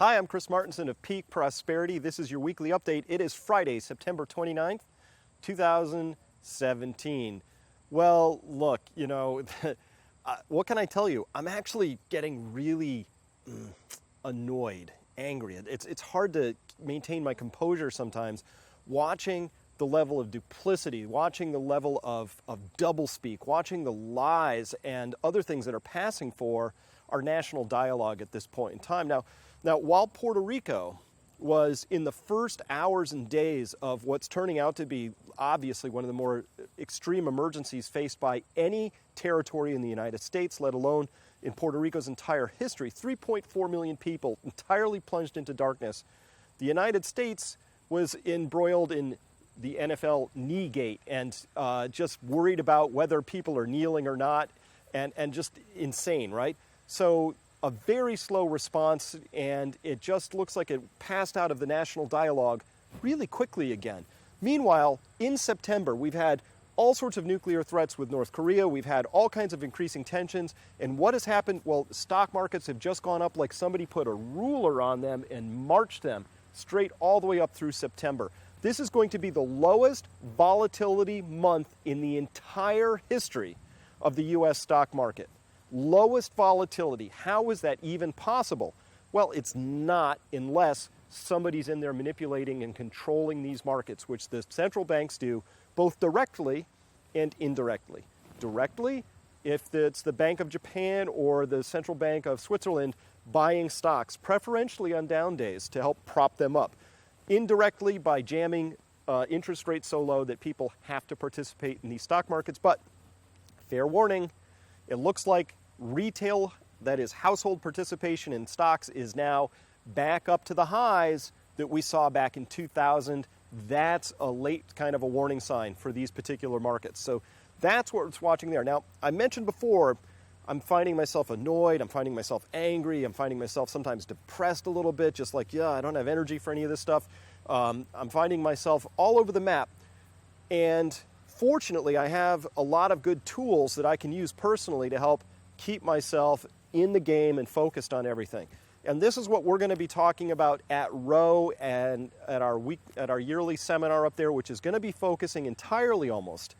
Hi, I'm Chris Martenson of Peak Prosperity. This is your weekly update. It is Friday, September 29th, 2017. Well, look, what can I tell you? I'm actually getting really annoyed, angry. It's hard to maintain my composure sometimes watching the level of duplicity, watching the level of doublespeak, watching the lies and other things that are passing for our national dialogue at this point in time. Now, while Puerto Rico was in the first hours and days of what's turning out to be obviously one of the more extreme emergencies faced by any territory in the United States, let alone in Puerto Rico's entire history, 3.4 million people entirely plunged into darkness. The United States was embroiled in the NFL knee gate and just worried about whether people are kneeling or not, and just insane, right? So a very slow response, and it just looks like it passed out of the national dialogue really quickly again. Meanwhile, in September, we've had all sorts of nuclear threats with North Korea. We've had all kinds of increasing tensions. And what has happened? Well, stock markets have just gone up like somebody put a ruler on them and marched them straight all the way up through September. This is going to be the lowest volatility month in the entire history of the U.S. stock market. Lowest volatility. How is that even possible? Well, it's not unless somebody's in there manipulating and controlling these markets, which the central banks do both directly and indirectly. Directly, if it's the Bank of Japan or the Central Bank of Switzerland buying stocks, preferentially on down days to help prop them up. Indirectly, by jamming interest rates so low that people have to participate in these stock markets. But fair warning, it looks like retail, that is household participation in stocks, is now back up to the highs that we saw back in 2000. That's a late kind of a warning sign for these particular markets. So that's what's watching there. Now, I mentioned before, I'm finding myself annoyed, I'm finding myself angry, I'm finding myself sometimes depressed a little bit, just like, I don't have energy for any of this stuff. I'm finding myself all over the map. And fortunately, I have a lot of good tools that I can use personally to help keep myself in the game and focused on everything. And this is what we're going to be talking about at Row and at our yearly seminar up there, which is going to be focusing entirely almost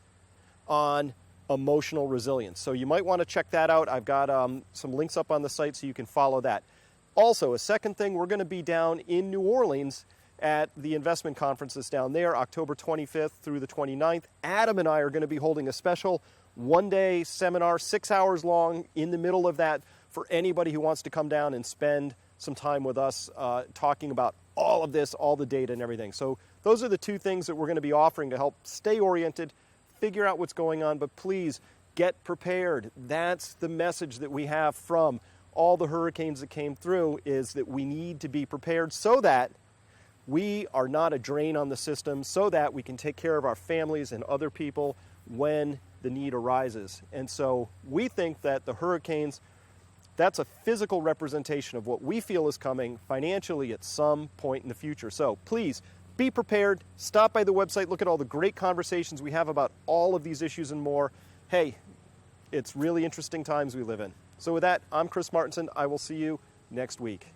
on emotional resilience. So you might want to check that out. I've got some links up on the site so you can follow that. Also, a second thing, we're going to be down in New Orleans at the investment conferences down there, October 25th through the 29th. Adam and I are going to be holding a special one-day seminar, 6 hours long, in the middle of that for anybody who wants to come down and spend some time with us talking about all of this, all the data and everything. So those are the two things that we're going to be offering to help stay oriented, figure out what's going on, but please get prepared. That's the message that we have from all the hurricanes that came through, is that we need to be prepared so that we are not a drain on the system, so that we can take care of our families and other people when the need arises. And so we think that the hurricanes, that's a physical representation of what we feel is coming financially at some point in the future. So please be prepared. Stop by the website. Look at all the great conversations we have about all of these issues and more. Hey, it's really interesting times we live in. So with that, I'm Chris Martenson. I will see you next week.